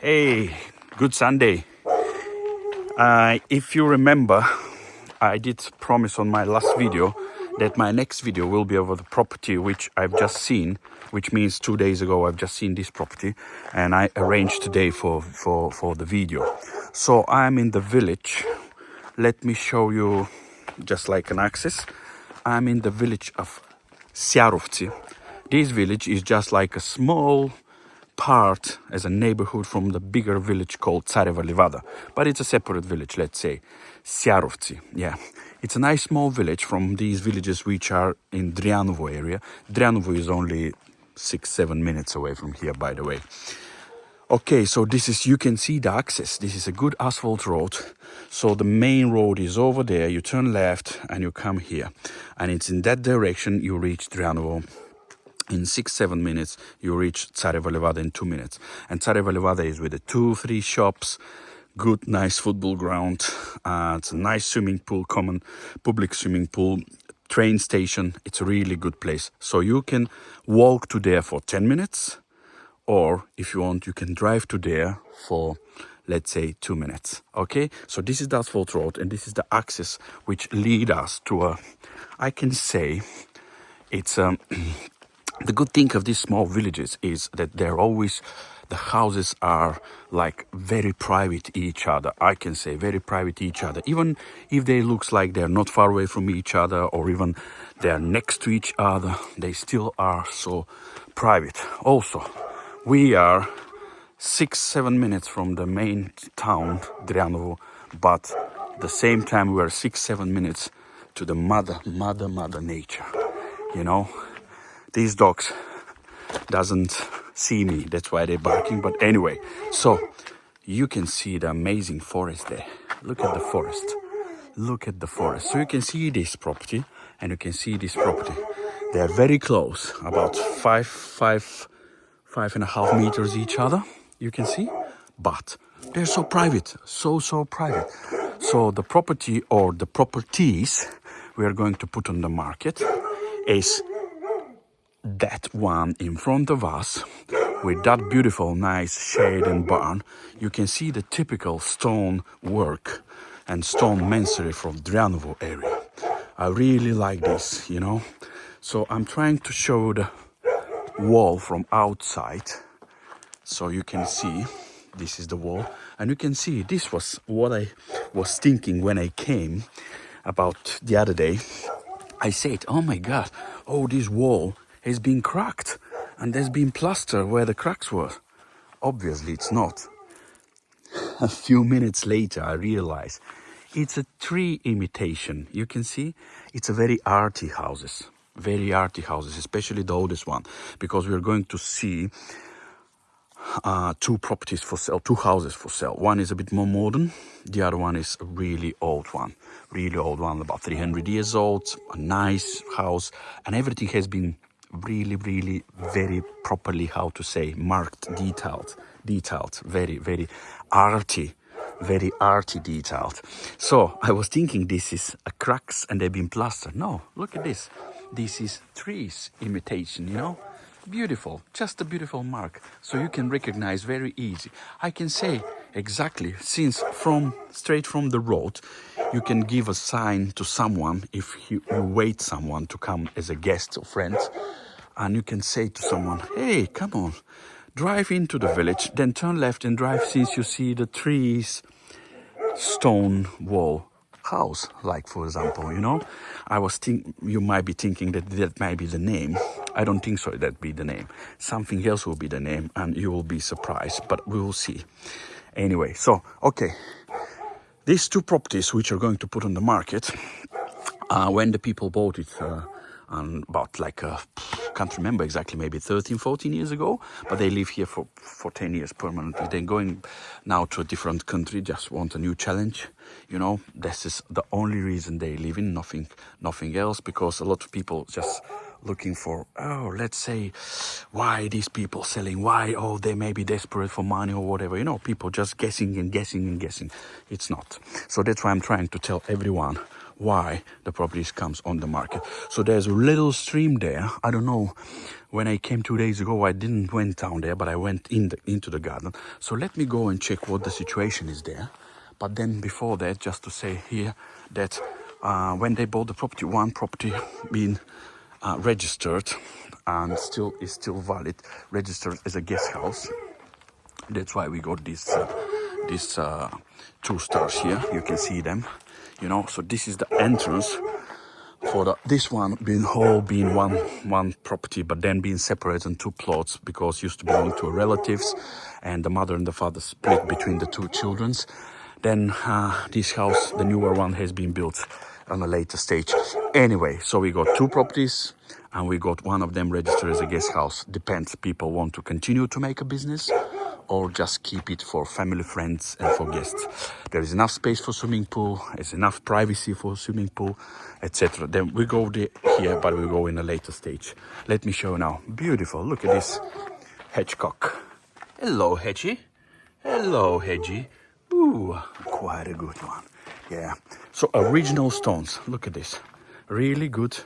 Hey, good Sunday. If you remember, I did promise on my last video that my next video will be over the property which I've just seen, which means 2 days ago I've just seen this property, and I arranged today for the video. So I'm in the village. Let me show you just like an access. I'm in the village of Syarovtsi. This village is just like a small part as a neighborhood from the bigger village called Tsarevo Livada, but it's a separate village, let's say Syarovtsi. Yeah, it's a nice small village from these villages which are in Dryanovo area. Dryanovo is only 6-7 minutes away from here, by the way. Okay, so this is, you can see the access. This is a good asphalt road. So the main road is over there. You turn left and you come here, and it's in that direction you reach Dryanovo. In 6-7 minutes, you reach Tsarevo Livada in 2 minutes. And Tsarevo Livada is with the 2-3 shops, good, nice football ground. It's a nice swimming pool, common public swimming pool, train station. It's a really good place. So you can walk to there for 10 minutes, or if you want, you can drive to there for, let's say, 2 minutes. Okay, so this is the asphalt road, and this is the access which lead us to a, I can say, it's the good thing of these small villages is that they're always, the houses are like very private each other. I can say very private each other. Even if they looks like they're not far away from each other, or even they're next to each other, they still are so private. Also, we are 6-7 minutes from the main town, Dryanovo, but at the same time we are 6-7 minutes to the mother nature, you know. These dogs doesn't see me, that's why they're barking. But anyway, so you can see the amazing forest there. Look at the forest. Look at the forest. So you can see this property and you can see this property. They are very close, about 5.5 meters each other, you can see. But they're so private, so private. So the property, or the properties we are going to put on the market is that one in front of us, with that beautiful nice shade and barn. You can see the typical stone work and stone masonry from Dryanovo area. I really like this, you know. So I'm trying to show the wall from outside, so you can see this is the wall, and you can see this was what I was thinking when I came about the other day. I said, oh my god, oh, this wall has been cracked and there's been plaster where the cracks were. Obviously it's not. A few minutes later I realized it's a tree imitation. You can see it's a very arty houses, especially the oldest one, because we're going to see two properties for sale, two houses for sale. One is a bit more modern, the other one is a really old one, about 300 years old, a nice house, and everything has been really very properly, how to say, marked, detailed, very arty detailed. So I was thinking this is a cracks and they've been plastered. No, look at this is trees imitation, you know. Beautiful, just a beautiful mark, so you can recognize very easy. I can say exactly, since straight from the road you can give a sign to someone if you wait someone to come as a guest or friend, and you can say to someone, hey, come on, drive into the village, then turn left and drive, since you see the trees, stone wall house, like for example, you know. I was you might be thinking that might be the name. I don't think so that be the name. Something else will be the name, and you will be surprised, but we will see. Anyway, so okay, these two properties which are going to put on the market, when the people bought it about like can't remember exactly, maybe 13-14 years ago, but they live here for 10 years permanently. They're going now to a different country, just want a new challenge, you know. This is the only reason they live in, nothing else, because a lot of people just looking for, oh, let's say, why these people selling, why, oh, they may be desperate for money or whatever, you know. People just guessing. It's not. So that's why I'm trying to tell everyone why the properties comes on the market. So there's a little stream there. I don't know when I came 2 days ago, I didn't went down there, but I went into the garden. So let me go and check what the situation is there. But then before that, just to say here that when they bought the property, one property being registered and is still valid, registered as a guest house. That's why we got these 2 stars here. You can see them, you know. So this is the entrance for this one being one property, but then being separated in 2 plots because used to belong to relatives, and the mother and the father split between the 2 childrens. Then this house, the newer one, has been built on a later stage. Anyway, so we got 2 properties, and we got one of them registered as a guest house. Depends, people want to continue to make a business or just keep it for family, friends, and for guests. There is enough space for swimming pool, there's enough privacy for swimming pool, etc. Then we go here, but we go in a later stage. Let me show you now. Beautiful, look at this hedgecock. Hello, Hedgie. Hello, Hedgie. Ooh, quite a good one. Yeah, so original stones, look at this. Really good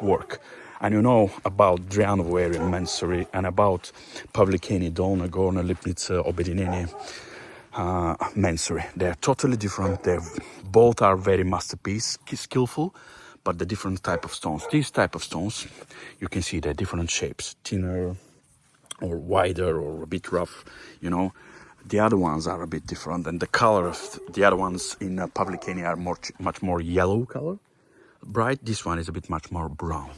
work. And you know about Drianovo Mensuri and about Pavlikeni, Dolna, Gorna, Lipnitsa, Obedineni, Mensuri. They're totally different. They both are very masterpiece, skillful, but the different type of stones. These type of stones, you can see they're different shapes, thinner or wider or a bit rough, you know. The other ones are a bit different, and the color of the other ones in Pavlikeni are much more yellow color. Bright, this one is a bit much more brown.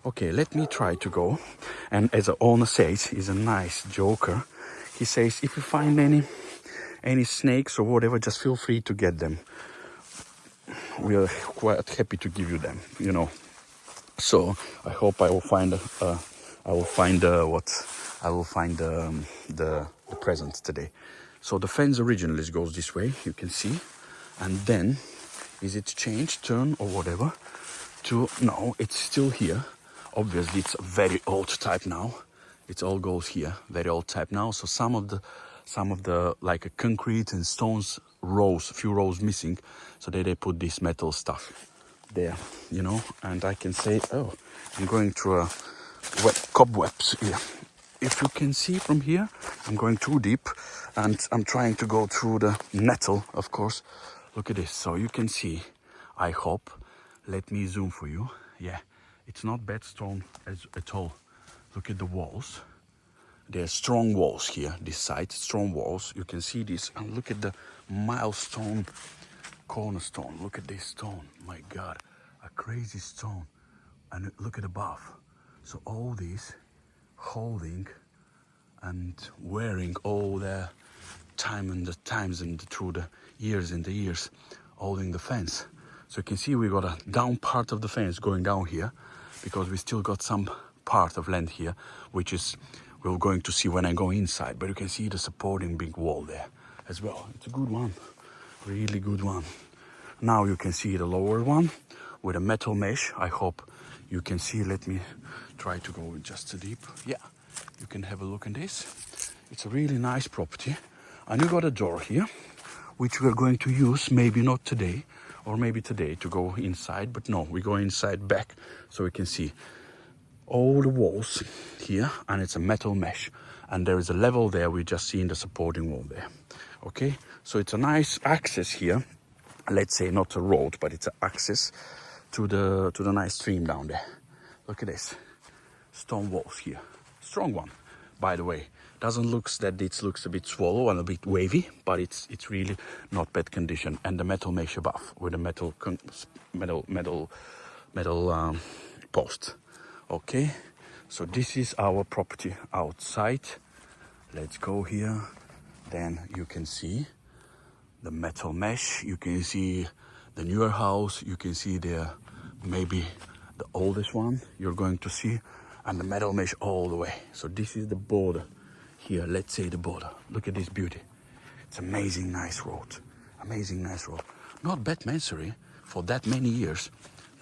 Okay, let me try to go. And as the owner says, he's a nice joker. He says, if you find any snakes or whatever, just feel free to get them. We are quite happy to give you them, you know. So I hope I will find the present today. So the fence originally goes this way, you can see, and then is it changed, turn or whatever? No, it's still here. Obviously, it's a very old type now. It all goes here, very old type now. So some of the like a concrete and stones rows, few rows missing. So they put this metal stuff there, you know. And I can say, oh, I'm going through a cobwebs here. If you can see from here, I'm going too deep, and I'm trying to go through the nettle, of course. Look at this. So you can see. I hope. Let me zoom for you. Yeah. It's not bad stone at all. Look at the walls. There are strong walls here, this side, strong walls. You can see this, and look at the milestone cornerstone. Look at this stone, my God, a crazy stone. And look at above. So all these holding and wearing all their time and the times and through the years and the years, holding the fence. So you can see we got a down part of the fence going down here, because we still got some part of land here, which is we're going to see when I go inside. But you can see the supporting big wall there as well. It's a good one, really good one. Now you can see the lower one with a metal mesh. I hope you can see. Let me try to go just too deep. Yeah, you can have a look at this. It's a really nice property. And you got a door here, which we're going to use, maybe not today, or maybe today to go inside, but no, we go inside back so we can see all the walls here, and it's a metal mesh, and there is a level there. We just see in the supporting wall there. Okay, so it's a nice access here. Let's say not a road, but it's an access to the nice stream down there. Look at this, stone walls here, strong one, by the way. Doesn't look that it looks a bit swallow and a bit wavy, but it's really not bad condition. And the metal mesh above with a metal post. Okay, so this is our property outside. Let's go here. Then you can see the metal mesh. You can see the newer house. You can see there maybe the oldest one you're going to see, and the metal mesh all the way. So this is the border. Here, let's say the border. Look at this beauty. It's amazing, nice road. Amazing, nice road. Not bad Mensuri for that many years.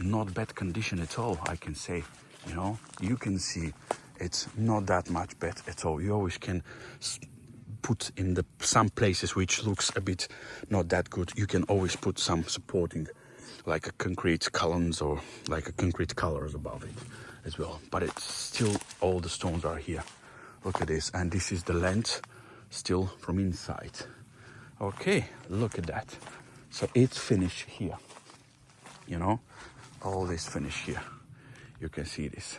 Not bad condition at all, I can say. You know, you can see it's not that much bad at all. You always can put in some places which looks a bit not that good. You can always put some supporting, like a concrete columns or like a concrete colors above it. as well. But it's still, all the stones are here. Look at this, and this is the length still from inside. Okay, look at that. So it's finished here, you know, all this finished here. You can see this.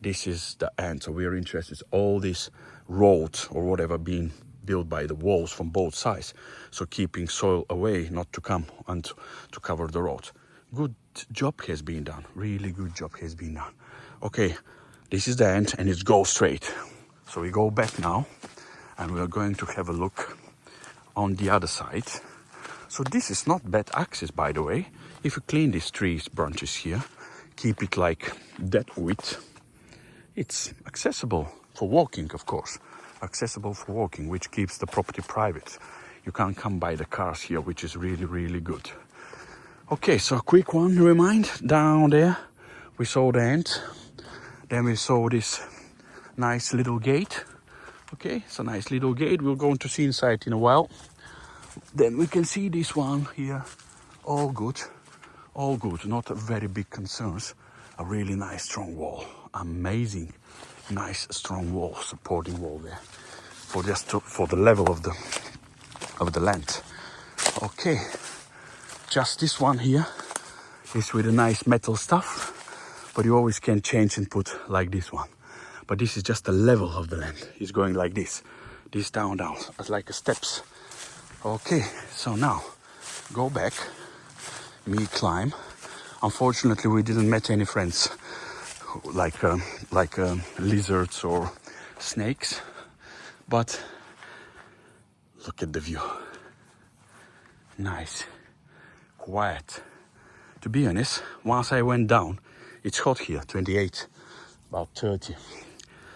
This is the end. So we are interested in all this road or whatever being built by the walls from both sides. So keeping soil away, not to come and to cover the road. Good job has been done. Really good job has been done. Okay, this is the end and it goes straight. So we go back now and we are going to have a look on the other side. So this is not bad access, by the way. If you clean these trees branches here, keep it like that width, it's accessible for walking, of course. Accessible for walking, which keeps the property private. You can't come by the cars here, which is really, really good. Okay, so a quick one remind. Down there we saw the end. Then we saw this nice little gate. Okay, it's a nice little gate. We're going to see inside in a while. Then we can see this one here. All good. All good. Not a very big concerns. A really nice strong wall. Amazing. Nice strong wall. Supporting wall there. For the level of the land. Okay. Just this one here is with a nice metal stuff. But you always can change and put like this one. But this is just the level of the land. It's going like this. This down, as like a steps. Okay, so now, go back. Me climb. Unfortunately, we didn't meet any friends. Like lizards or snakes. But, look at the view. Nice. Quiet. To be honest, once I went down, it's hot here, 28. About 30.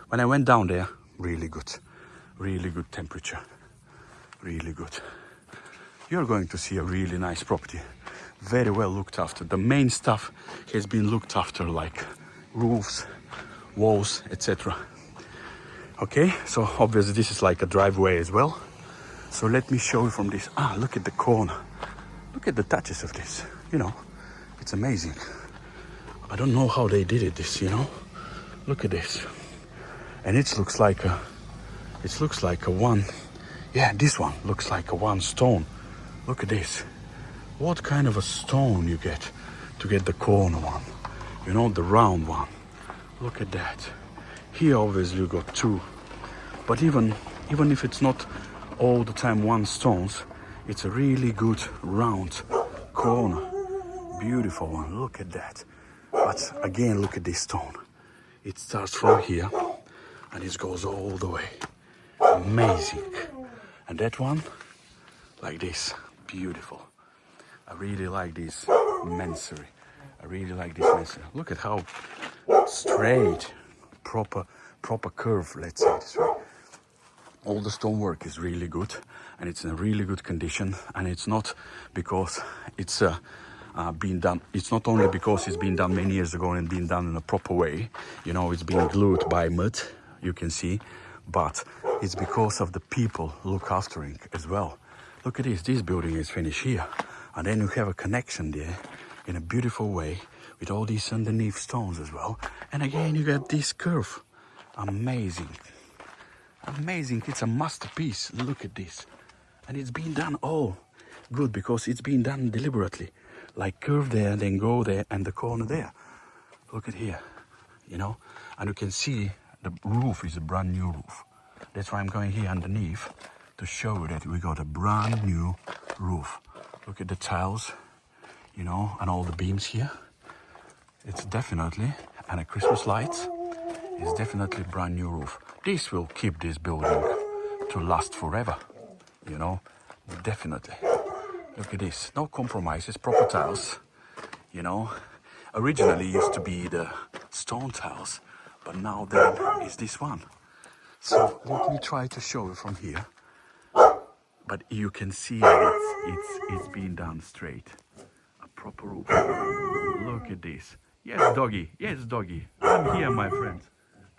When I went down there, really good temperature, really good. You're going to see a really nice property, very well looked after. The main stuff has been looked after, like roofs, walls, etc. Okay, so obviously this is like a driveway as well. So let me show you from this. Look at the corner. Look at the touches of this, you know, it's amazing. I don't know how they did it, this, you know. Look at this. And it looks like a one. Yeah, this one looks like a one stone. Look at this. What kind of a stone you get to get the corner one? You know, the round one. Look at that. Here obviously you got two. But even if it's not all the time one stones, it's a really good round corner. Beautiful one. Look at that. But again, look at this stone. It starts from here and it goes all the way. Amazing. And that one, like this, beautiful. I really like this masonry. Look at how straight, proper curve, let's say this way. All the stonework is really good and it's in a really good condition, and it's not because it's been done. It's not only because it's been done many years ago and been done in a proper way. You know, it's been glued by mud, you can see, but it's because of the people look after it as well. Look at this. This building is finished here, and then you have a connection there in a beautiful way with all these underneath stones as well. And again, you get this curve. Amazing. It's a masterpiece. Look at this. And it's been done all good because it's been done deliberately. Like curve there, then go there, and the corner there. Look at here, you know. And you can see the roof is a brand new roof. That's why I'm going here underneath to show you that we got a brand new roof. Look at the tiles, you know, and all the beams here. It's definitely, and a Christmas lights. It's definitely a brand new roof. This will keep this building to last forever, you know, definitely. Look at this, no compromises, proper tiles, you know. Originally used to be the stone tiles, but now then is this one. So let me try to show you from here. But you can see that it's been done straight. A proper roof. Look at this. Yes, doggy. Yes, doggy. I'm here, my friend.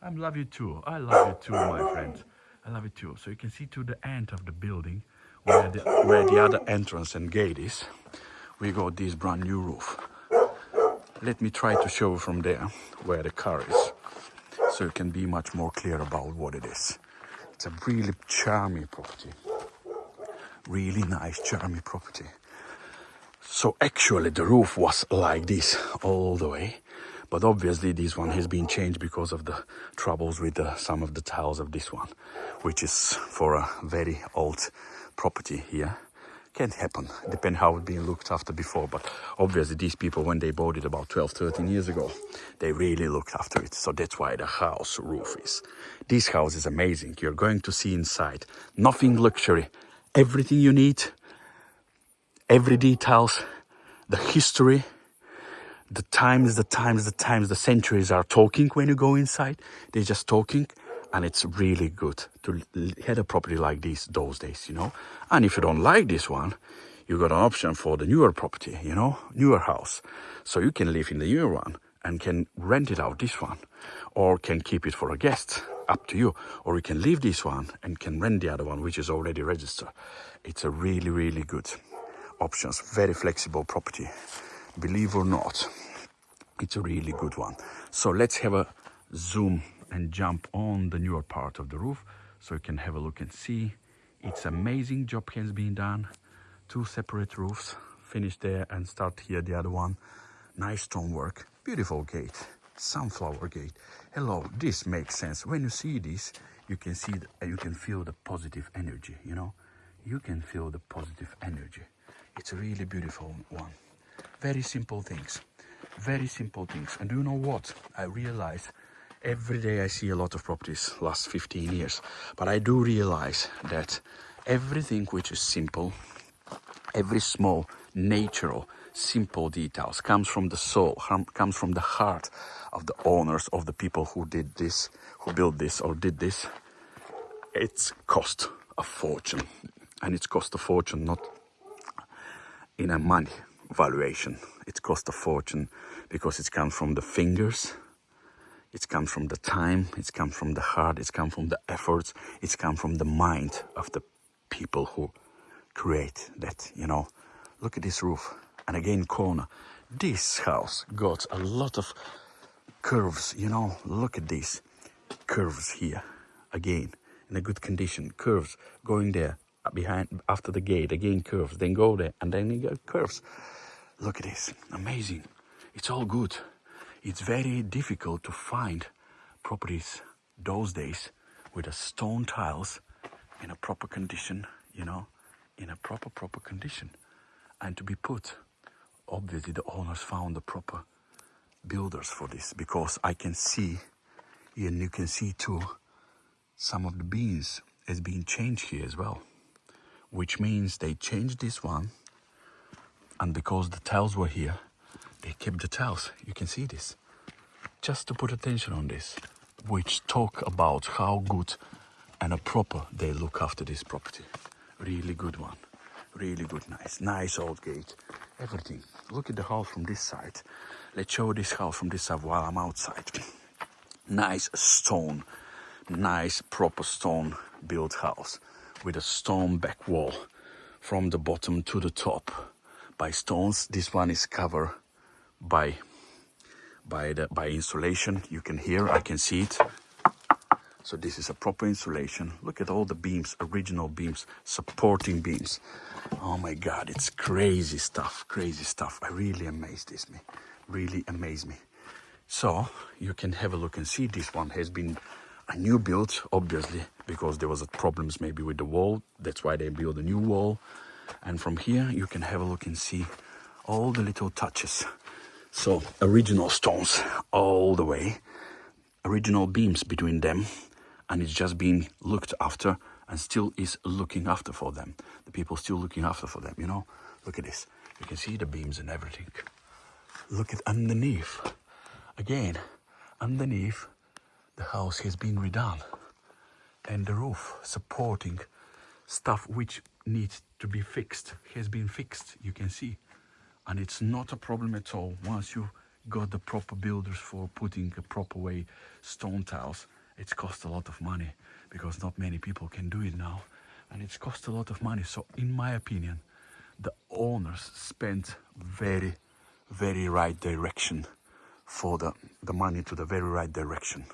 I love you too. I love you too, my friend. I love it too. So you can see to the end of the building, where the other entrance and gate is, we got this brand new roof. Let me try to show from there where the car is, so you can be much more clear about what it is. It's a really charming property. Really nice, charming property. So actually the roof was like this all the way. But obviously this one has been changed because of the troubles with some of the tiles of this one, which is for a very old property here. Can happen, depend how it's been looked after before. But obviously these people, when they bought it about 12, 13 years ago, they really looked after it. So that's why the house roof is. This house is amazing. You're going to see inside. Nothing luxury. Everything you need. Every details. The history. The centuries are talking when you go inside. They're just talking, and it's really good to have a property like this those days, you know. And if you don't like this one, you got an option for the newer property, you know, newer house. So you can live in the newer one and can rent it out, this one, or can keep it for a guest, up to you. Or you can leave this one and can rent the other one, which is already registered. It's a really, really good options, very flexible property. Believe or not, it's a really good one. So let's have a zoom and jump on the newer part of the roof so you can have a look and see. It's amazing job has been done. 2 separate roofs, finish there and start here the other one. Nice stonework, beautiful gate, sunflower gate. Hello, this makes sense. When you see this, you can see you can feel the positive energy, you know. You can feel the positive energy. It's a really beautiful one. Very simple things. Very simple things. And do you know what? I realize every day I see a lot of properties last 15 years. But I do realize that everything which is simple, every small, natural, simple details comes from the soul, comes from the heart of the owners, of the people who did this, who built this or did this. It's cost a fortune. And it's cost a fortune not in a money valuation. It cost a fortune because it comes from the fingers, it comes from the time, it comes from the heart, it comes from the efforts, it comes from the mind of the people who create that, you know. Look at this roof. And again, corner. This house got a lot of curves, you know. Look at these curves here. Again, in a good condition. Curves going there. Behind, after the gate, again curves, then go there, and then you get curves. Look at this, amazing. It's all good. It's very difficult to find properties those days with a stone tiles in a proper condition, you know, in a proper condition, and to be put. Obviously, the owners found the proper builders for this, because I can see, and you can see too, some of the beams has been changed here as well. Which means they changed this one, and because the tiles were here, they kept the tiles. You can see this. Just to put attention on this, which talk about how good and a proper they look after this property. Really good one. Really good, nice old gate. Everything. Look at the house from this side. Let's show this house from this side while I'm outside. Nice stone, nice proper stone built house, with a stone back wall from the bottom to the top by stones. This one is covered by insulation. You can hear, I can see it. So this is a proper insulation. Look at all the beams, original beams, supporting beams. Oh my God, it's crazy stuff. I really amazed this me. Really amazed me. So you can have a look and see this one has been a new build, obviously, because there was problems maybe with the wall. That's why they built a new wall. And from here you can have a look and see all the little touches. So original stones all the way, original beams between them, and it's just being looked after and still is looking after for them. The people still looking after for them, you know. Look at this. You can see the beams and everything. Look at underneath. Again, underneath, the house has been redone, and the roof supporting stuff which needs to be fixed has been fixed, you can see. And it's not a problem at all once you got the proper builders for putting a proper way stone tiles. It's cost a lot of money because not many people can do it now, and it's cost a lot of money. So in my opinion, the owners spent very, very right direction, for the money to the very right direction,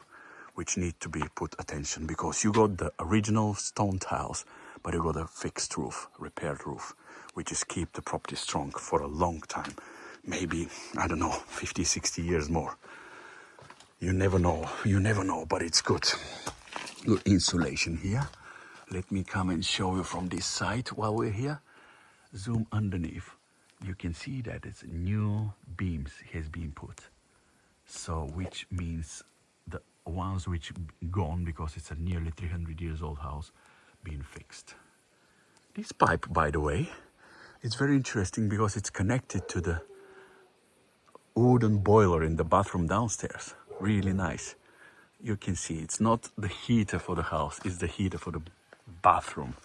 which need to be put attention, because you got the original stone tiles, but you got a fixed roof, repaired roof, which is keep the property strong for a long time. Maybe, I don't know, 50, 60 years more. You never know, but it's good. Good insulation here. Let me come and show you from this side while we're here. Zoom underneath. You can see that it's new beams has been put. So, which means the ones which gone, because it's a nearly 300 years old house, being fixed. This pipe, by the way, it's very interesting because it's connected to the wooden boiler in the bathroom downstairs. Really nice. You can see it's not the heater for the house, it's the heater for the bathroom.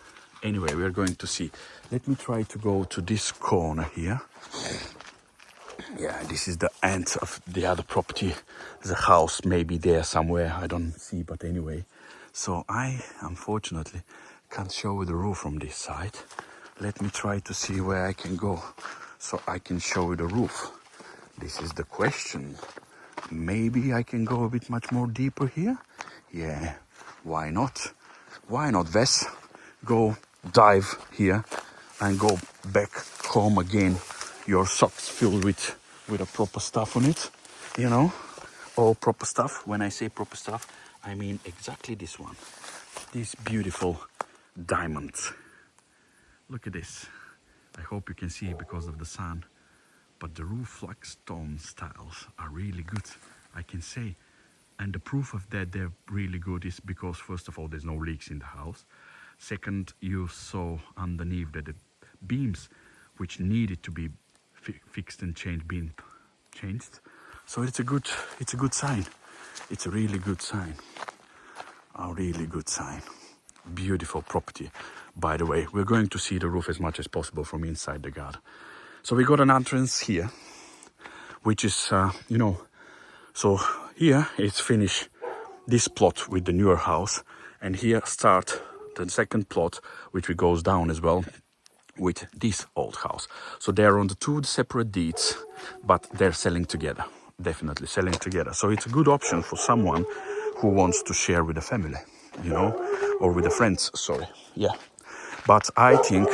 Anyway, we're going to see. Let me try to go to this corner here. Yeah, this is the end of the other property. There's a house maybe there somewhere, I don't see, but anyway. So I, unfortunately, can't show you the roof from this side. Let me try to see where I can go so I can show you the roof. This is the question. Maybe I can go a bit much more deeper here? Yeah, why not? Why not, Wes? Go dive here and go back home again. Your socks filled with a proper stuff on it, you know? All proper stuff. When I say proper stuff, I mean exactly this one. These beautiful diamonds. Look at this. I hope you can see it because of the sun. But the roof flux stone tiles are really good, I can say. And the proof of that they're really good is because, first of all, there's no leaks in the house. Sign, you saw underneath that the beams which needed to be fixed and changed, being changed. So it's a good sign. It's a really good sign. A really good sign. Beautiful property. By the way, we're going to see the roof as much as possible from inside the garden. So we got an entrance here, which is, so here it's finished this plot with the newer house, and here start the second plot, which goes down as well with this old house. So they're on the two separate deeds, but they're selling together, definitely selling together. So it's a good option for someone who wants to share with the family, or with the friends, sorry. Yeah, but I think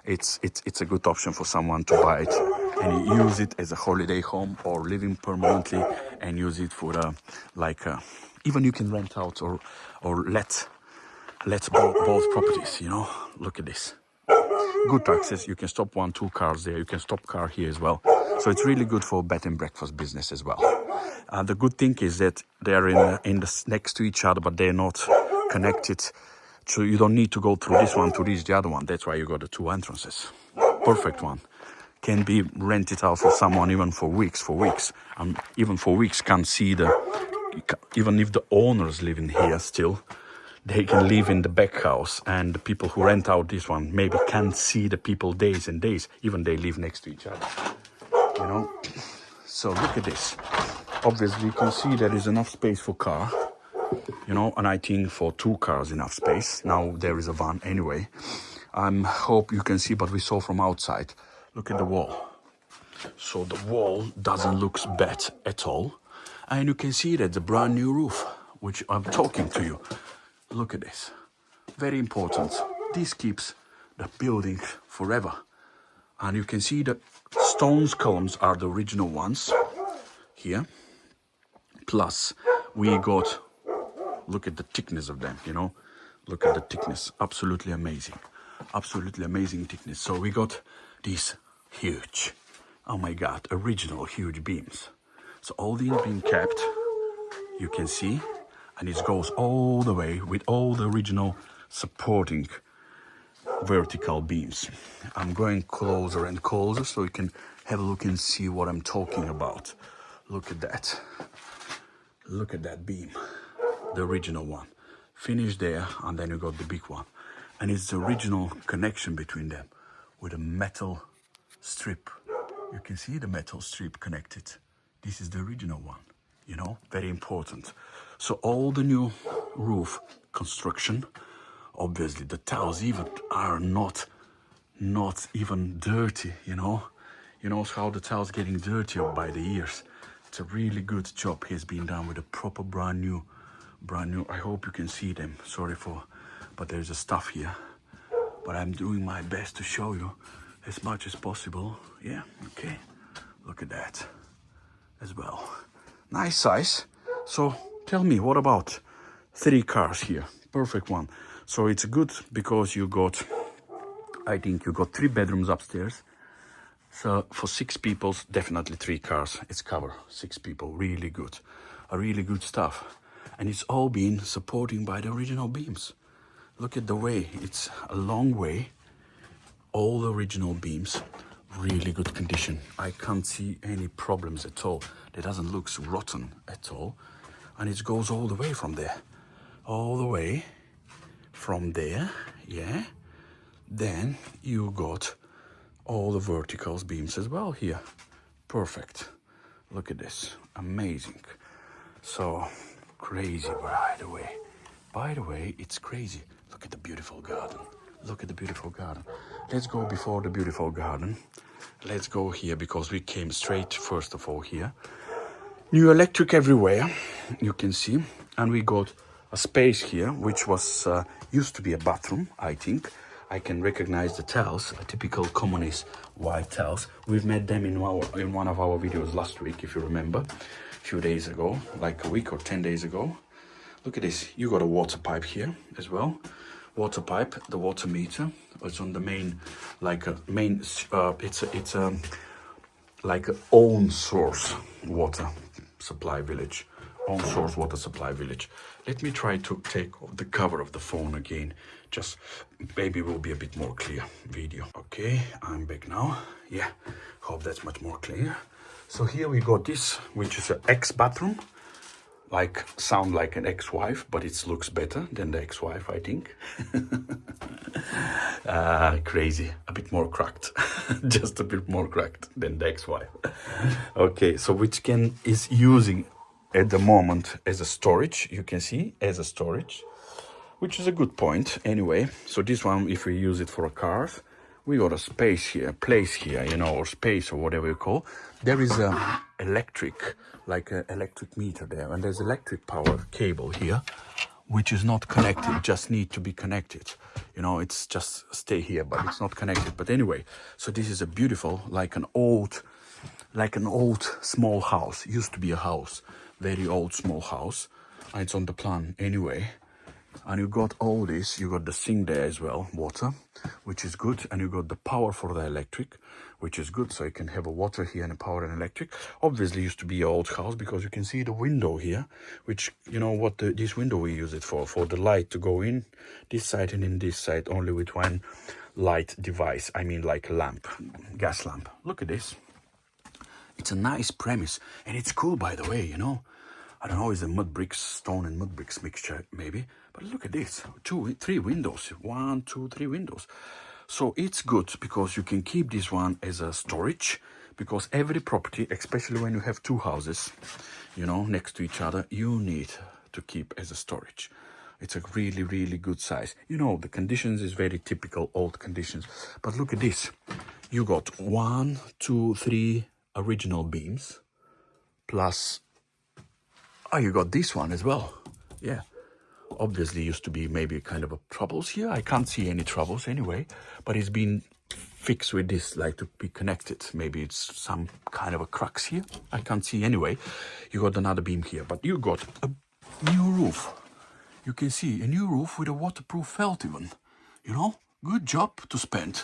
it's a good option for someone to buy it and use it as a holiday home or living permanently, and use it for even you can rent out or let both properties. Look at this. Good access. You can stop 1-2 cars there. You can stop car here as well. So it's really good for bed and breakfast business as well. The good thing is that they're in the next to each other, but they're not connected. So you don't need to go through this one to reach the other one. That's why you got the two entrances. Perfect one. Can be rented out for someone even for weeks. And even for weeks can see even if the owners live in here still, they can live in the back house, and the people who rent out this one maybe can't see the people days and days, even they live next to each other. So look at this. Obviously you can see there is enough space for car. And I think for 2 cars enough space. Now there is a van anyway. I hope you can see, but we saw from outside. Look at the wall. So the wall doesn't look bad at all. And you can see that the brand new roof, which I'm talking to you. Look at this. Very important. This keeps the building forever. And you can see the stones columns are the original ones here. Plus we got, look at the thickness of them, Look at the thickness. Absolutely amazing. Absolutely amazing thickness. So we got these huge, oh my God, original huge beams. So all these being kept, you can see, and it goes all the way with all the original supporting vertical beams. I'm going closer and closer so you can have a look and see what I'm talking about. Look at that. Look at that beam. The original one. Finished there, and then you got the big one. And it's the original connection between them with a metal strip. You can see the metal strip connected. This is the original one, very important. So all the new roof construction, obviously the tiles even are not even dirty, You know how the tile's getting dirty by the years. It's a really good job has been done with a proper brand new. I hope you can see them. Sorry but there's a stuff here. But I'm doing my best to show you as much as possible. Yeah, okay. Look at that as well. Nice size. So tell me, what about 3 cars here? Perfect one. So it's good because I think you got 3 bedrooms upstairs. So for 6 people, definitely 3 cars. It's cover 6 people. Really good. A really good stuff. And it's all been supported by the original beams. Look at the way. It's a long way. All the original beams. Really good condition. I can't see any problems at all. It doesn't look rotten at all. And it goes all the way from there. All the way from there. Yeah. Then you got all the vertical beams as well here. Perfect. Look at this. Amazing. So crazy, by the way. By the way, it's crazy. Look at the beautiful garden. Look at the beautiful garden. Let's go before the beautiful garden. Let's go here because we came straight first of all here. New electric everywhere, you can see. And we got a space here, which was used to be a bathroom, I think. I can recognize the tiles, a typical communist white tiles. We've met them in one of our videos last week, if you remember, a few days ago, like a week or 10 days ago. Look at this. You got a water pipe here as well. Water pipe, the water meter. It's on the main, like a main. It's like an own source water supply village. Own source water supply village. Let me try to take off the cover of the phone again. Just maybe will be a bit more clear video. Okay, I'm back now. Yeah, hope that's much more clear. So here we got this, which is an ex-bathroom. Like, sound like an ex-wife, but it looks better than the ex-wife, I think. Crazy, a bit more cracked. Just a bit more cracked than the ex-wife. Okay, so which is using at the moment as a storage, you can see, as a storage, which is a good point anyway. So this one, if we use it for a car, we got a space here, place here, you know, or space or whatever you call. There is a electric, like an electric meter there, and there's electric power cable here, which is not connected, just need to be connected. You know, it's just stay here, but it's not connected. But anyway, so this is a beautiful, like an old small house. Used to be a house, very old small house. And it's on the plan anyway. And you got all this, you got the sink there as well, water, which is good. And you got the power for the electric, which is good. So you can have a water here and a power and electric. Obviously used to be an old house because you can see the window here, which, you know what, this window we use it for the light to go in this side and in this side only with one light device. I mean like a lamp, gas lamp. Look at this. It's a nice premise and it's cool, by the way, you know. I don't know, it's a mud bricks, stone and mud bricks mixture maybe. But look at this, 3 windows, 1, 2, 3 windows. So it's good because you can keep this one as a storage, because every property, especially when you have 2 houses, you know, next to each other, you need to keep as a storage. It's a really, really good size. You know, the conditions is very typical old conditions. But look at this. You got 1, 2, 3 original beams plus. Oh, you got this one as well. Yeah. Obviously used to be maybe kind of a troubles here. I can't see any troubles anyway, but it's been fixed with this, like to be connected. Maybe it's some kind of a cracks here. I can't see anyway. You got another beam here, but you got a new roof. You can see a new roof with a waterproof felt even. You know, good job to spend.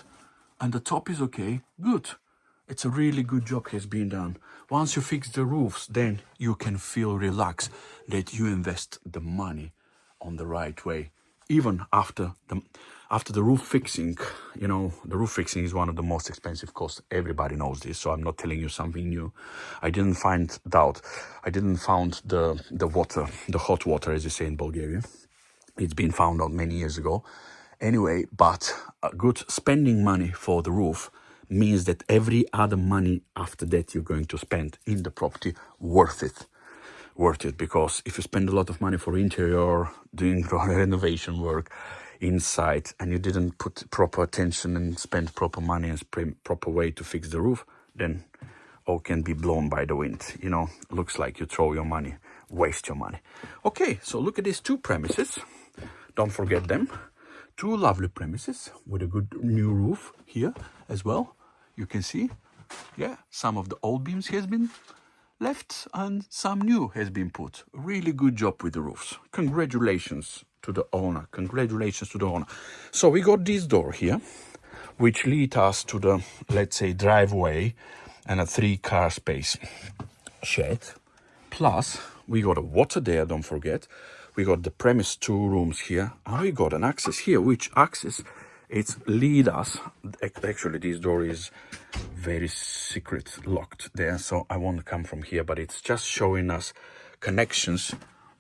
And the top is okay, good. It's a really good job has been done. Once you fix the roofs, then you can feel relaxed that you invest the money on the right way. Even after the roof fixing, you know, the roof fixing is one of the most expensive costs. Everybody knows this, so I'm not telling you something new. I didn't find the water, the hot water, as you say in Bulgaria. It's been found out many years ago. Anyway, but good spending money for the roof means that every other money after that you're going to spend in the property worth it, because if you spend a lot of money for interior, doing renovation work inside, and you didn't put proper attention and spend proper money and proper way to fix the roof, then all can be blown by the wind. You know, looks like you throw your money, waste your money. Okay, so look at these two premises. Don't forget them. Two lovely premises with a good new roof here as well. You can see, yeah, some of the old beams has been left and some new has been put. Really good job with the roofs. Congratulations to the owner. Congratulations to the owner. So we got this door here, which lead us to the, let's say, driveway and a 3-car space shed. Plus, we got a water there, don't forget. We got the premise 2 rooms here, and we got an access here, which access, it's lead us. Actually, this door is very secret locked there, so I won't come from here, but it's just showing us connections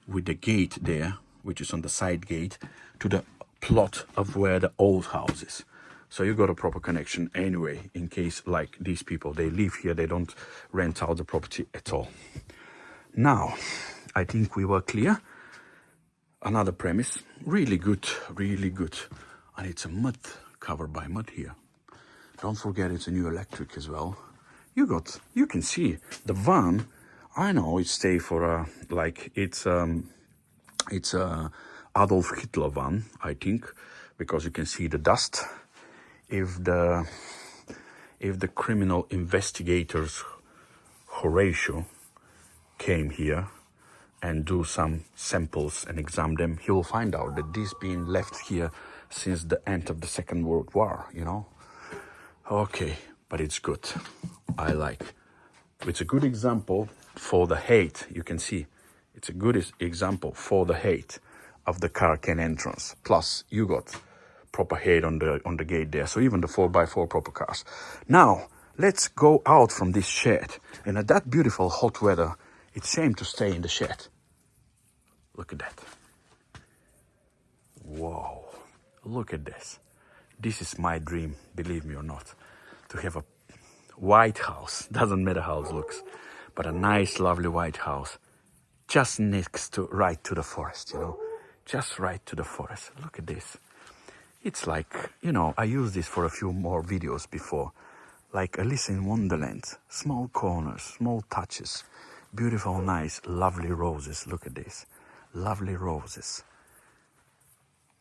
with the gate there, which is on the side gate, to the plot of where the old house is. So you got a proper connection anyway, in case like these people, they live here, they don't rent out the property at all. Now, I think we were clear. Another premise, really good, and it's a mud, covered by mud here. Don't forget it's a new electric as well. You can see the van. I know it's stay for like it's a Adolf Hitler van, I think, because you can see the dust. If the criminal investigators Horatio came here and do some samples and examine them, he will find out that this being left here since the end of the Second World War, you know. Okay, but it's good. I like. It's a good example for the height. You can see it's a good example for the height of the car can entrance. Plus, you got proper height on the gate there. So even the 4x4 proper cars. Now, let's go out from this shed. And at that beautiful hot weather, it's shame to stay in the shed. Look at that. Whoa. Look at this. This is my dream, believe me or not. To have a white house. Doesn't matter how it looks. But a nice, lovely white house. Just next to, right to the forest, you know. Just right to the forest. Look at this. It's like, you know, I used this for a few more videos before. Like Alice in Wonderland. Small corners, small touches. Beautiful, nice, lovely roses. Look at this. Lovely roses.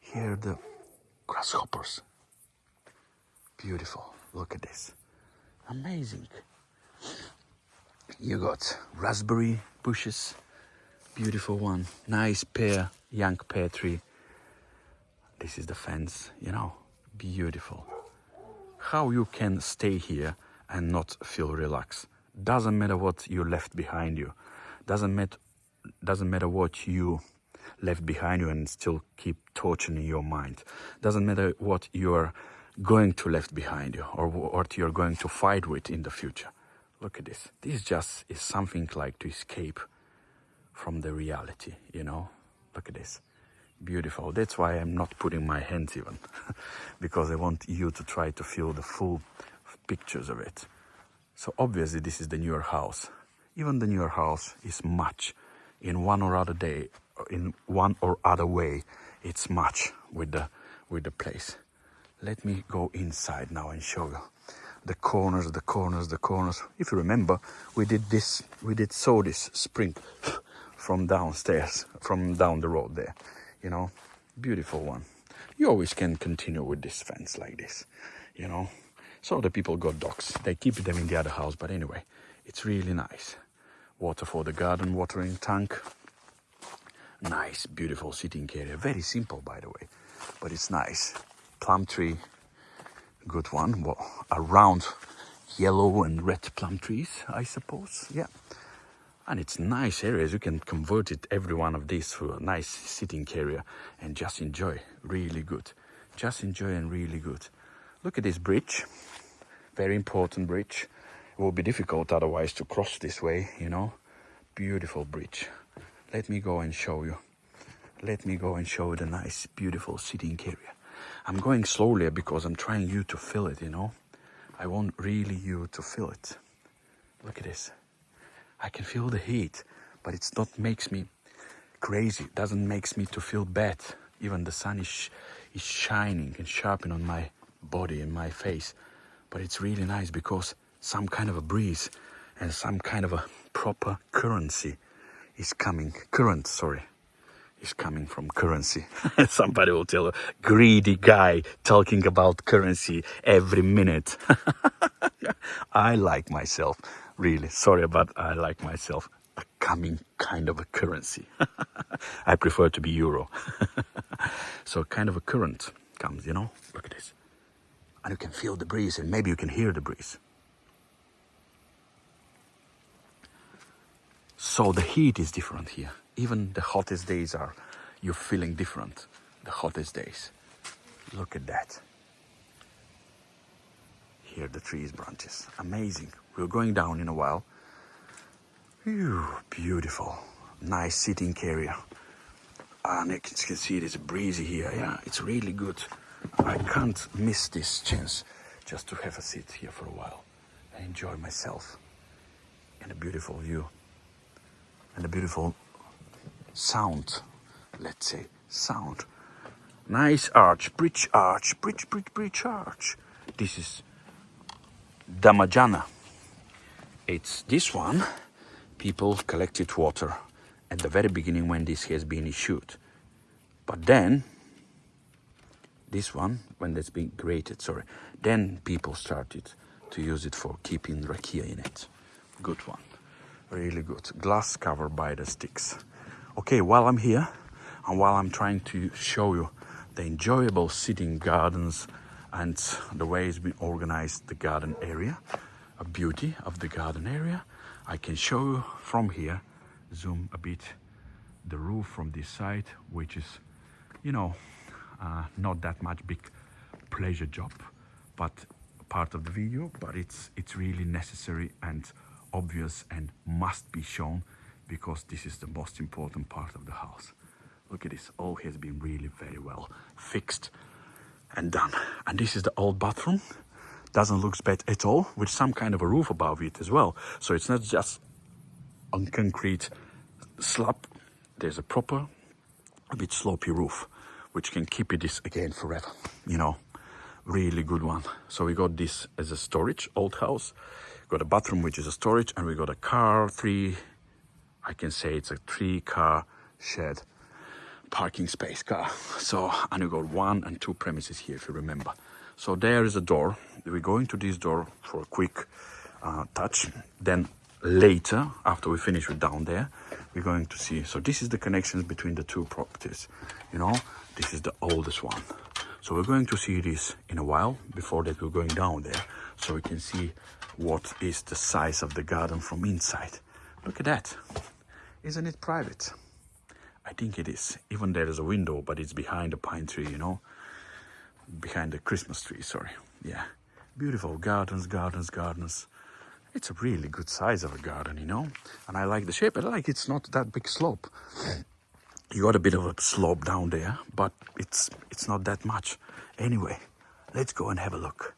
Here the grasshoppers. Beautiful. Look at this. Amazing. You got raspberry bushes. Beautiful one. Nice pear, young pear tree. This is the fence, you know. Beautiful. How you can stay here and not feel relaxed. Doesn't matter what you left behind you. Doesn't matter what you left behind you and still keep torturing your mind. Doesn't matter what you're going to left behind you or what you're going to fight with in the future. Look at this. This just is something like to escape from the reality, you know. Look at this. Beautiful. That's why I'm not putting my hands even. Because I want you to try to feel the full pictures of it. So obviously this is the newer house. Even the newer house is much in one or other day, in one or other way, it's much with the place. Let me go inside now and show you the corners. If you remember, we did sow this spring from downstairs, from down the road there, you know, beautiful one. You always can continue with this fence like this, you know. So the people got dogs, they keep them in the other house, but anyway, it's really nice. Water for the garden, watering tank. Nice, beautiful sitting area. Very simple, by the way, but it's nice. Plum tree, good one. Well, around yellow and red plum trees, I suppose. Yeah, and it's nice areas. You can convert it, every one of these, to a nice sitting area and just enjoy. Really good. Just enjoy and really good. Look at this bridge. Very important bridge. It will be difficult otherwise to cross this way, you know. Beautiful bridge. Let me go and show you. Let me go and show you the nice, beautiful sitting area. I'm going slowly because I'm trying you to feel it, you know. I want really you to feel it. Look at this. I can feel the heat, but it's not makes me crazy. It doesn't makes me to feel bad. Even the sun is shining and sharpening on my body and my face. But it's really nice because some kind of a breeze and some kind of a proper currency is coming. Current, sorry, is coming from currency. Somebody will tell a greedy guy talking about currency every minute. I like myself, really. Sorry, but I like myself. A coming kind of a currency. I prefer to be euro. So kind of a current comes, you know. Look at this. And you can feel the breeze, and maybe you can hear the breeze. So the heat is different here. Even the hottest days are, you're feeling different. The hottest days. Look at that. Here the trees branches. Amazing. We're going down in a while. Ew, beautiful. Nice sitting area. And you can see it is breezy here. Yeah, it's really good. I can't miss this chance just to have a sit here for a while and enjoy myself and a beautiful view and a beautiful sound, let's say, sound. Nice arch, bridge arch. This is Damajana. It's this one. People collected water at the very beginning when this has been issued. But then, this one, when that's been created, then people started to use it for keeping rakia in it. Good one. Really good. Glass covered by the sticks. Okay, while I'm here, and while I'm trying to show you the enjoyable sitting gardens and the way it's been organized, the garden area, a beauty of the garden area, I can show you from here, zoom a bit, the roof from this side, which is, you know, not that much big pleasure job, but part of the video, but it's really necessary and obvious and must be shown because this is the most important part of the house. Look at this, all has been really very well fixed and done. And this is the old bathroom. Doesn't look bad at all, with some kind of a roof above it as well. So it's not just on concrete slab. There's a proper, a bit slopey roof, which can keep it this again forever. You know, really good one. So we got this as a storage, old house. Got a bathroom, which is a storage, and we got a car, I can say it's a 3-car shed, parking space car. So, and we got 1 and 2 premises here, if you remember. So there is a door. We're going to this door for a quick touch. Then later, after we finish with down there, we're going to see. So this is the connections between the 2 properties. You know, this is the oldest one. So we're going to see this in a while. Before that, we're going down there so we can see what is the size of the garden from inside. Look at that. Isn't it private? I think it is. Even there is a window, but it's behind a pine tree, you know. Behind the Christmas tree, sorry. Yeah, beautiful gardens. It's a really good size of a garden, you know. And I like the shape. I like it's not that big slope. You got a bit of a slope down there, but it's not that much. Anyway, let's go and have a look.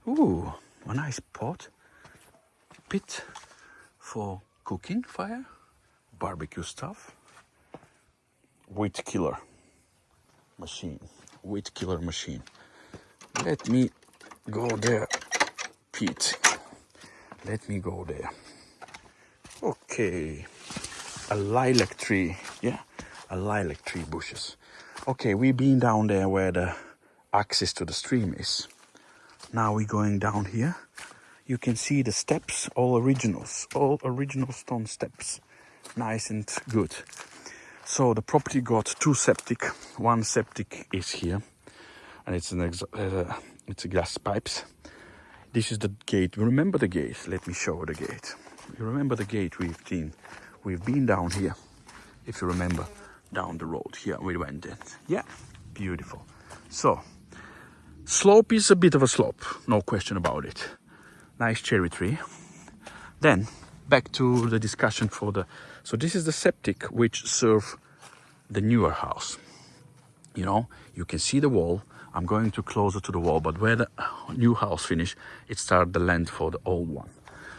Ooh, a nice pot. Pit for cooking fire. Barbecue stuff. Wheat killer machine. Let me go there, Pete. Let me go there. Okay. A lilac tree. Yeah, a lilac tree bushes. Okay, we've been down there where the access to the stream is. Now we're going down here. You can see the steps, all original stone steps. Nice and good. So the property got 2 septic. 1 septic is here, and it's a gas pipes. This is the gate. Remember the gate? Let me show you the gate. You remember the gate we've seen? We've been down here. If you remember, down the road here we went in. Yeah, beautiful. So slope is a bit of a slope, no question about it. Nice cherry tree. Then back to the discussion for the. So this is the septic which serve the newer house. You know, you can see the wall. I'm going to closer to the wall, but where the new house finished, it started the land for the old one.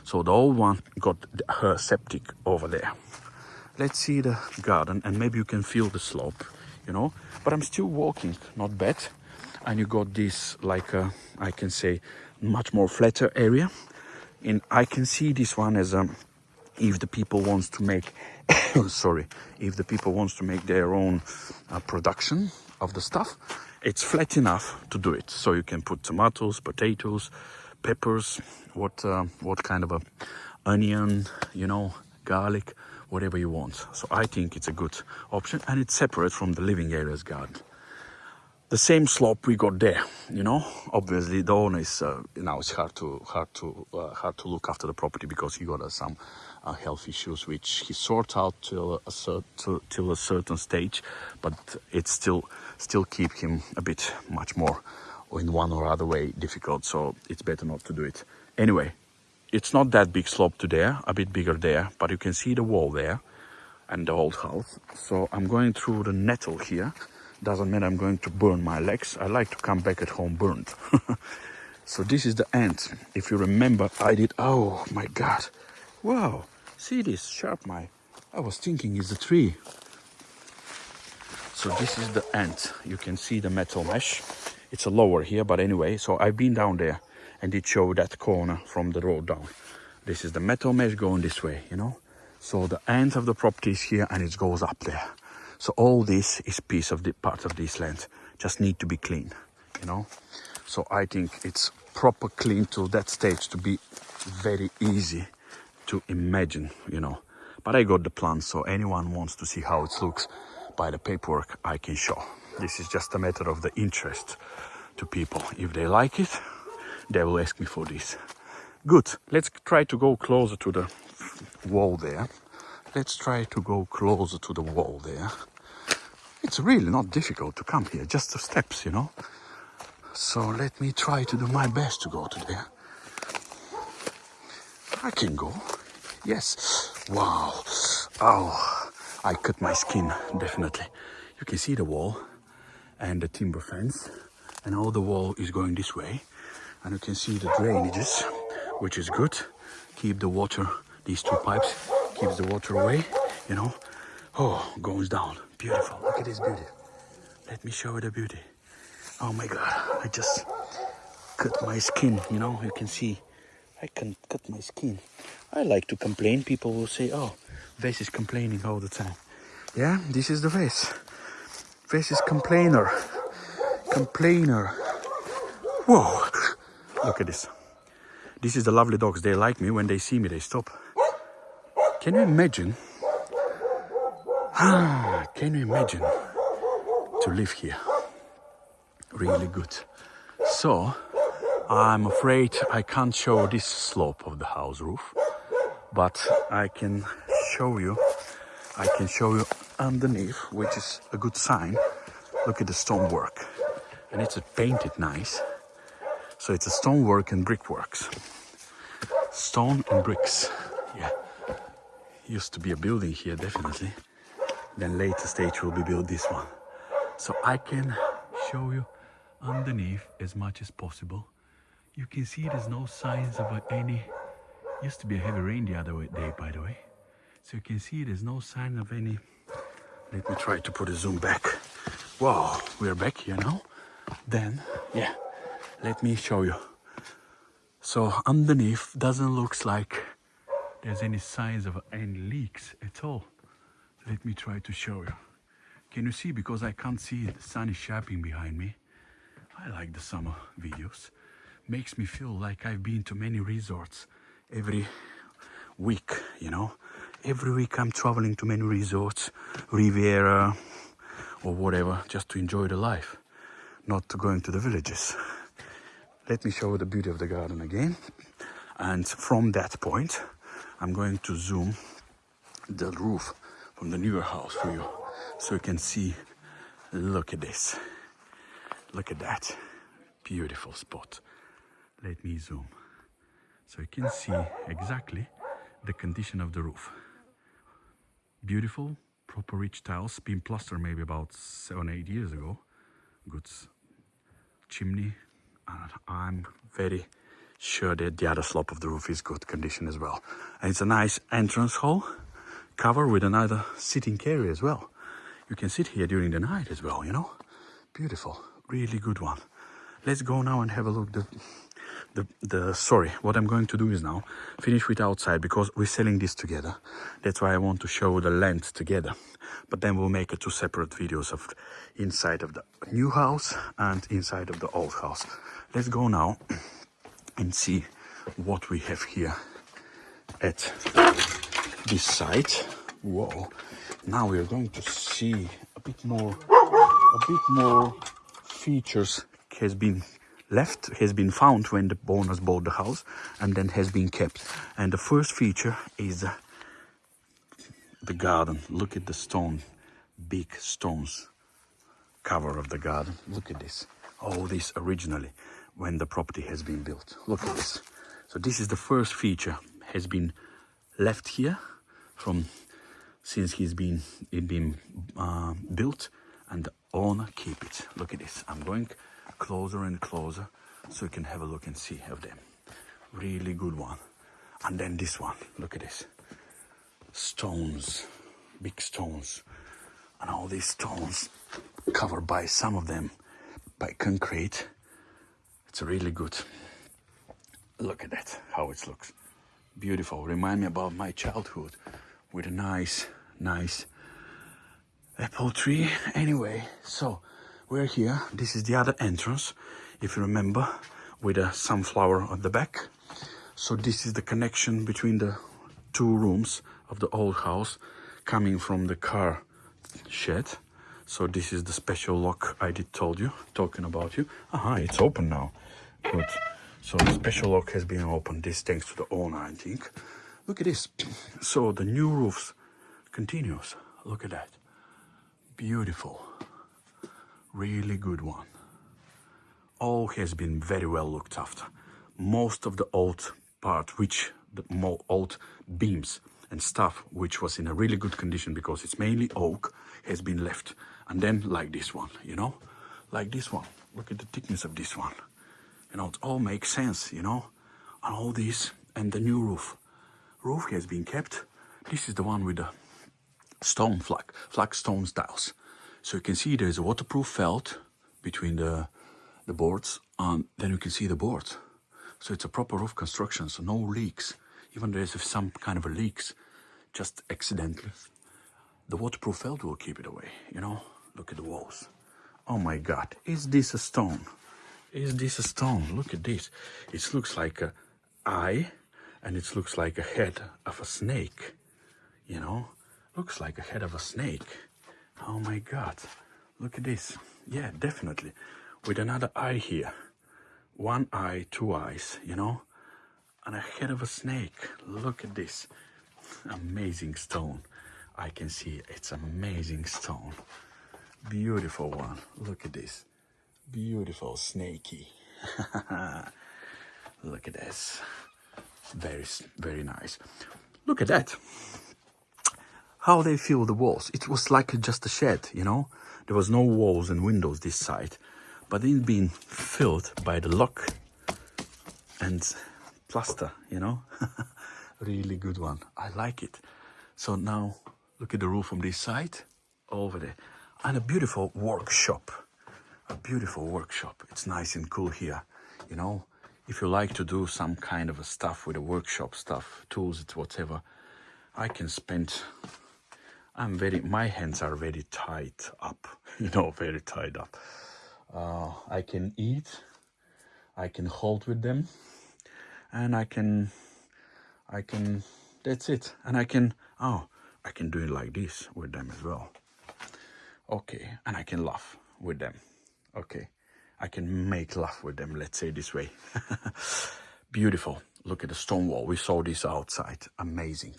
So the old one got her septic over there. Let's see the garden, and maybe you can feel the slope, you know. But I'm still walking, not bad. and you got this like I can say much more flatter area. And I can see this one as if the people wants to make sorry, if the people wants to make their own production of the stuff, it's flat enough to do it. So you can put tomatoes, potatoes, peppers, what kind of a onion, you know, garlic, whatever you want. So I think it's a good option, and it's separate from the living areas garden. The same slope we got there, you know. Obviously, the owner is now it's hard to look after the property because he got some health issues, which he sorts out till a certain stage, but it still keep him a bit much more in one or other way difficult. So it's better not to do it. Anyway, it's not that big slope to there, a bit bigger there, but you can see the wall there and the old house. So I'm going through the nettle here. Doesn't mean I'm going to burn my legs. I like to come back at home burned. So this is the end. If you remember, I did, oh my God. Wow, see this sharp I was thinking it's a tree. So this is the end. You can see the metal mesh. It's a lower here, but anyway, so I've been down there and it showed that corner from the road down. This is the metal mesh going this way, you know. So the end of the property is here and it goes up there. So all this is piece of the part of this land, just need to be clean, you know. So I think it's proper clean to that stage to be very easy to imagine, you know. But I got the plan, so anyone wants to see how it looks by the paperwork, I can show. This is just a matter of the interest to people. If they like it, they will ask me for this. Good, let's try to go closer to the wall there. Let's try to go closer to the wall there. It's really not difficult to come here, just the steps, you know. So let me try to do my best to go to there. I can go. Yes. Wow. Oh, I cut my skin, definitely. You can see the wall and the timber fence, and all the wall is going this way. And you can see the drainages, which is good. Keep the water, these two pipes, keeps the water away, you know. Oh, goes down. Beautiful. Look at this beauty. Let me show you the beauty. Oh my God. I just cut my skin, you know. You can see I can cut my skin. I like to complain. People will say, oh, Vess is complaining all the time. Yeah, this is the Vess. Vess is complainer. Complainer. Whoa. Look at this. This is the lovely dogs. They like me. When they see me, they stop. Can you imagine? Can you imagine to live here? Really good. So, I'm afraid I can't show this slope of the house roof, but I can show you underneath, which is a good sign. Look at the stonework, and it's painted nice. So it's a stonework and brickworks. Stone and bricks, yeah. Used to be a building here, definitely. Then later stage will be built this one. So I can show you underneath as much as possible. You can see there's no signs of any, used to be a heavy rain the other day, by the way. So you can see there's no sign of any. Let me try to put a zoom back. Wow, we're back here now. Then, yeah, let me show you. So underneath doesn't look like there's any signs of any leaks at all. Let me try to show you. Can you see? Because I can't see it. The sun is shining behind me. I like the summer videos. Makes me feel like I've been to many resorts every week, you know. Every week I'm traveling to many resorts, Riviera or whatever, just to enjoy the life, not to go into the villages. Let me show you the beauty of the garden again. And from that point, I'm going to zoom the roof from the newer house for you, so you can see. Look at this. Look at that. Beautiful spot. Let me zoom. So you can see exactly the condition of the roof. Beautiful, proper rich tiles, been plastered maybe about 7-8 years ago. Good chimney. And I'm very sure that the other slope of the roof is good condition as well. And it's a nice entrance hall, covered with another sitting area as well. You can sit here during the night as well, you know. Beautiful. Really good one. Let's go now and have a look. Sorry, what I'm going to do is now finish with outside because we're selling this together. That's why I want to show the length together. But then we'll make two separate videos of inside of the new house and inside of the old house. Let's go now and see what we have here at this site. Whoa! Now we are going to see a bit more features has been found when the owners bought the house and then has been kept. And the first feature is the garden. Look at the stone, big stones cover of the garden. Look at this. All this originally when the property has been built. Look at this. So this is the first feature has been left here from since it been built, and the owner keep it. Look at this. I'm going closer and closer so you can have a look and see of them. Really good one. And then this one. Look at this. Stones, big stones, and all these stones covered by some of them by concrete. It's really good. Look at that, how it looks. Beautiful. Remind me about my childhood with a nice apple tree. Anyway, so we're here. This is the other entrance, if you remember, with a sunflower at the back. So this is the connection between the two rooms of the old house coming from the car shed. So this is the special lock I talking about you. Aha, it's open now. Good. So the special lock has been opened. This thanks to the owner, I think. Look at this. So the new roofs continues. Look at that. Beautiful. Really good one. All has been very well looked after. Most of the old part, old beams and stuff, which was in a really good condition because it's mainly oak, has been left. And then like this one, like this one. Look at the thickness of this one. It all makes sense, and all this, and the new roof. Roof has been kept. This is the one with the stone flag stone tiles. So you can see there's a waterproof felt between the boards, and then you can see the board. So it's a proper roof construction, so no leaks. Even there's some kind of a leaks, just accidentally. The waterproof felt will keep it away, Look at the walls. Oh my God, is this a stone? Is this a stone? Look at this. It looks like an eye, and it looks like a head of a snake. Looks like a head of a snake. Oh my God. Look at this. Yeah, definitely. With another eye here. One eye, two eyes, and a head of a snake. Look at this. Amazing stone. I can see it's amazing stone. Beautiful one. Look at this. Beautiful snaky. Look at this. Very, very nice. Look at that. How they fill the walls. It was like just a shed, There was no walls and windows this side. But it's been filled by the lock and plaster, Really good one. I like it. So now look at the roof from this side over there. And a beautiful workshop. A beautiful workshop. It's nice and cool here, If you like to do some kind of a stuff with a workshop stuff, tools, whatever, I can spend. My hands are very tied up, very tied up. I can eat, I can hold with them, and I can, that's it. And I can do it like this with them as well. Okay, and I can laugh with them. Okay, I can make laugh with them, let's say this way. Beautiful. Look at the stone wall. We saw this outside. Amazing.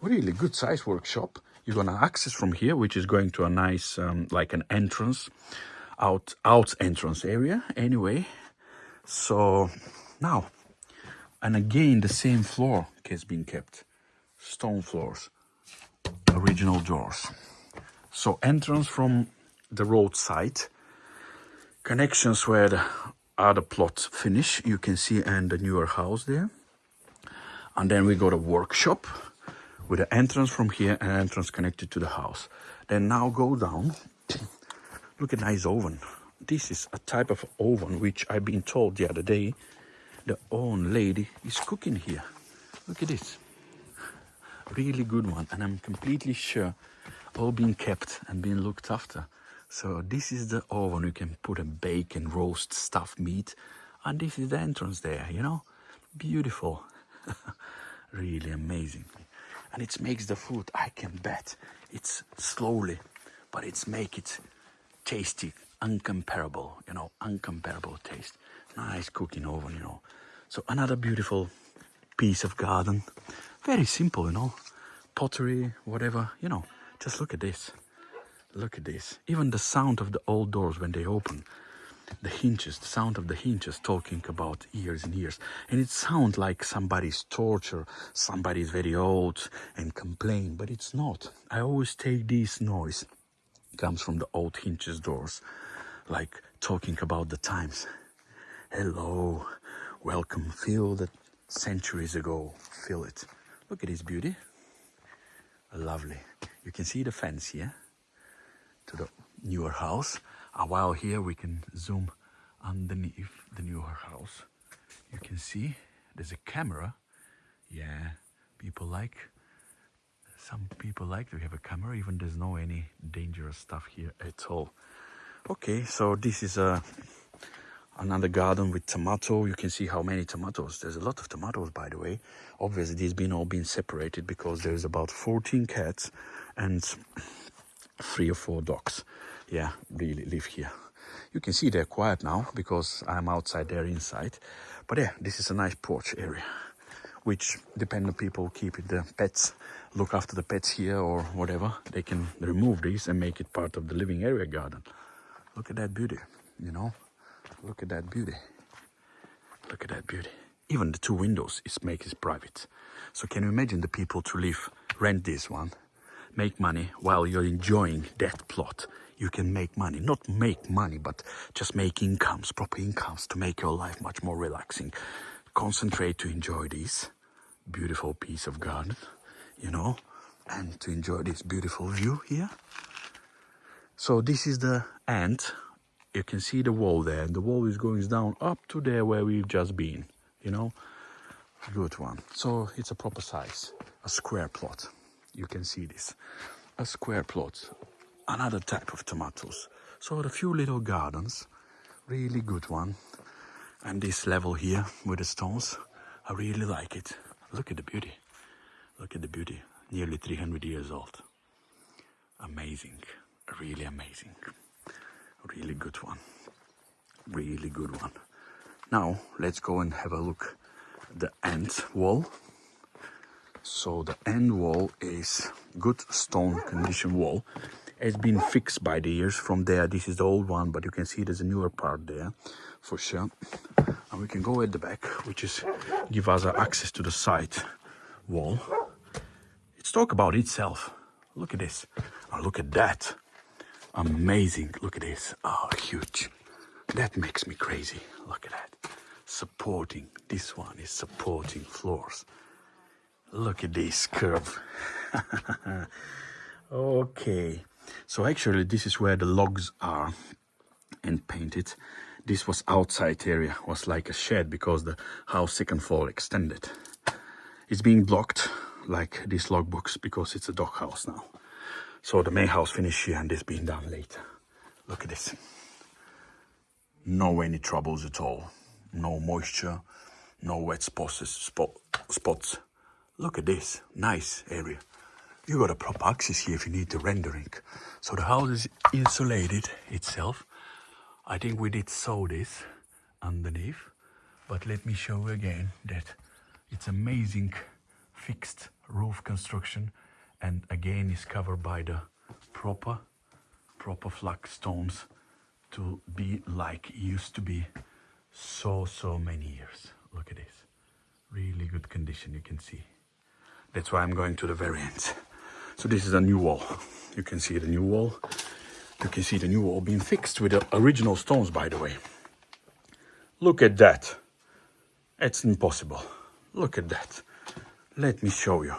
Really good size workshop. You're going to access from here, which is going to a nice, like an entrance, out entrance area. Anyway, so now, and again, the same floor has been kept. Stone floors. Original doors. So entrance from the roadside. Connections where the other plots finish, you can see, and the newer house there. And then we got a workshop with an entrance from here and an entrance connected to the house. Then now go down. Look at nice oven. this is a type of oven which I've been told the other day the own lady is cooking here. Look at this. Really good one, and I'm completely sure all being kept and being looked after. So this is the oven you can put and bake and roast stuffed meat, and this is the entrance there, you know. Beautiful. Really amazing. And it makes the food, I can bet, it's slowly, but it's make it tasty, uncomparable, you know, uncomparable taste. Nice cooking oven, you know. So another beautiful piece of garden. Very simple, you know. Pottery, whatever, you know. Just look at this. Look at this. Even the sound of the old doors when they open. The hinges, the sound of the hinges talking about years and years. And it sounds like somebody's torture, somebody's very old and complain, but it's not. I always take this noise, comes from the old hinges doors, like talking about the times. Hello, welcome, feel that centuries ago, feel it. Look at this beauty. Lovely. You can see the fence here to the newer house. A while here we can zoom underneath the newer house. You can see there's a camera. Yeah, some people like to have a camera, even there's no any dangerous stuff here at all. Okay, so this is another garden with tomato. You can see how many tomatoes. There's a lot of tomatoes, by the way. Obviously, these all been separated because there's about 14 cats and 3 or 4 dogs. Yeah, really live here. You can see they're quiet now because I'm outside, they're inside. But yeah, this is a nice porch area, which depending on people keeping the pets, look after the pets here or whatever, they can remove these and make it part of the living area garden. Look at that beauty, you know. Look at that beauty. Look at that beauty. Even the 2 windows makes it private. So can you imagine the people to live, rent this one, make money while you're enjoying that plot? You can make money, not make money, but just make incomes, proper incomes to make your life much more relaxing. Concentrate to enjoy this beautiful piece of garden, you know, and to enjoy this beautiful view here. So this is the end. You can see the wall there, and the wall is going down up to there where we've just been, you know. Good one. So it's a proper size, a square plot. You can see this, a square plot. Another type of tomatoes. So a few little gardens, really good one. And this level here with the stones, I really like it. Look at the beauty. Look at the beauty. Nearly 300 years old. Amazing. Really amazing. Really good one. Really good one. Now let's go and have a look at the end wall. So the end wall is good stone condition wall. It's been fixed by the years. From there, this is the old one, but you can see there's a newer part there for sure. And we can go at the back, which is give us access to the side wall. Let's talk about itself. Look at this. Oh, look at that. Amazing. Look at this. Oh, huge. That makes me crazy. Look at that. Supporting. This one is supporting floors. Look at this curve. Okay. So actually this is where the logs are and painted. This was outside area, was like a shed because the house second floor extended. It's being blocked like these logbooks because it's a dog house now. So the main house finished here and this being done later. Look at this. No any troubles at all. No moisture, no wet spots. Look at this, nice area. You got a proper access here if you need the rendering. So the house is insulated itself. I think we did sew this underneath, but let me show you again that it's amazing fixed roof construction, and again is covered by the proper flag stones to be like it used to be so many years. Look at this, really good condition, you can see. That's why I'm going to the very end. So this is a new wall. You can see the new wall. You can see the new wall being fixed with the original stones, by the way. Look at that. It's impossible. Look at that. Let me show you.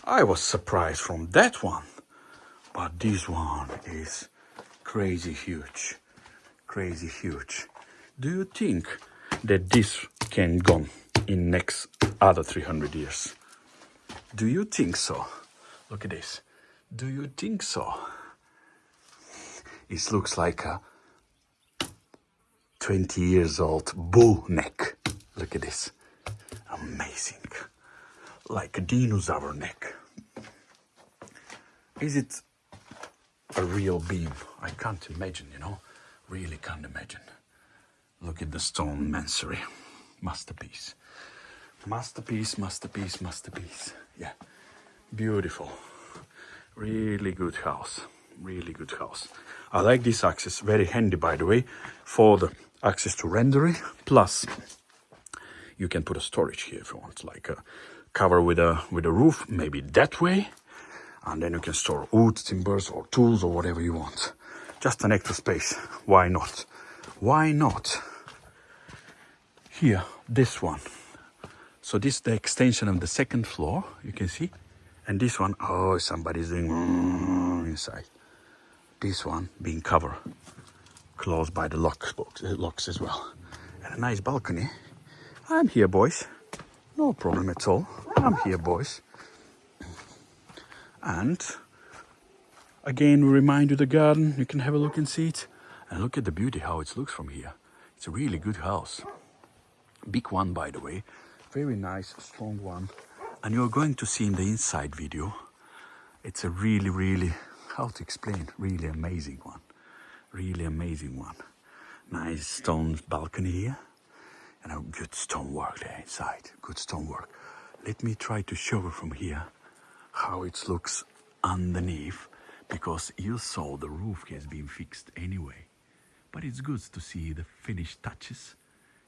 I was surprised from that one. But this one is crazy huge. crazy huge. Do you think that this can go in next other 300 years? Do you think so? Look at this. Do you think so? It looks like a 20 years old bull neck. Look at this. Amazing. Like a dinosaur neck. Is it a real beam? I can't imagine, you know. Really can't imagine. Look at the stone mansardy. Masterpiece. Masterpiece, masterpiece, masterpiece. Yeah. Beautiful. Really good house. Really good house. I like this access. Very handy, by the way, for the access to rendering. Plus, you can put a storage here if you want, like a cover with a roof, maybe that way. And then you can store wood, timbers, or tools, or whatever you want. Just an extra space. Why not? Why not? Here, this one. So this is the extension of the second floor, you can see. And this one, oh, somebody's doing inside. This one being covered, closed by the locks as well. And a nice balcony. I'm here, boys. No problem at all. I'm here, boys. And again, we remind you the garden. You can have a look and see it. And look at the beauty, how it looks from here. It's a really good house. Big one, by the way. Very nice, strong one. And you're going to see in the inside video, it's a really, really, how to explain, really amazing one. Really amazing one. Nice stone balcony here. And a good stonework there inside. Good stonework. Let me try to show you from here how it looks underneath, because you saw the roof has been fixed anyway. But it's good to see the finished touches.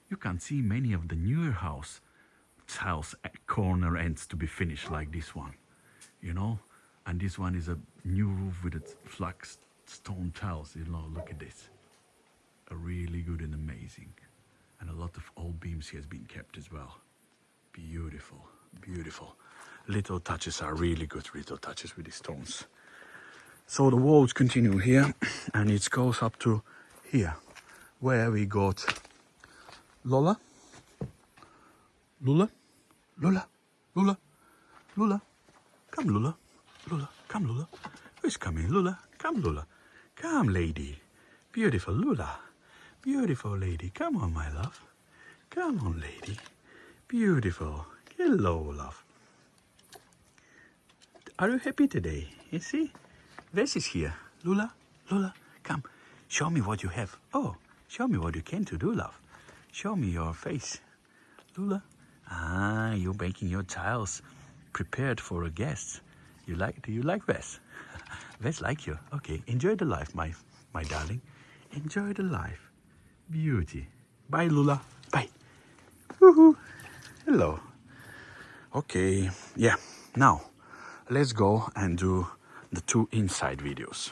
You can see many of the newer house corner ends to be finished like this one, you know. And this one is a new roof with its flat stone tiles, you know. Look at this. A really good and amazing. And a lot of old beams has been kept as well. Beautiful, beautiful. Little touches are really good, little touches with the stones. So the walls continue here, and it goes up to here, where we got Lula, Lula, Lula, Lula, Lula. Come, Lula, Lula, come, Lula. Who's coming, Lula? Come, Lula. Come, lady. Beautiful Lula. Beautiful lady. Come on, my love. Come on, lady. Beautiful. Hello, love. Are you happy today? You see? Wes is here. Lula, Lula, come. Show me what you have. Oh, show me what you can to do, love. Show me your face. Lula. Ah, you're making your tiles prepared for a guest. Do you like Wes? Wes like you. Okay, enjoy the life, my darling. Enjoy the life. Beauty. Bye, Lula. Bye. Woohoo. Hello. Okay, yeah. Now, let's go and do the two inside videos.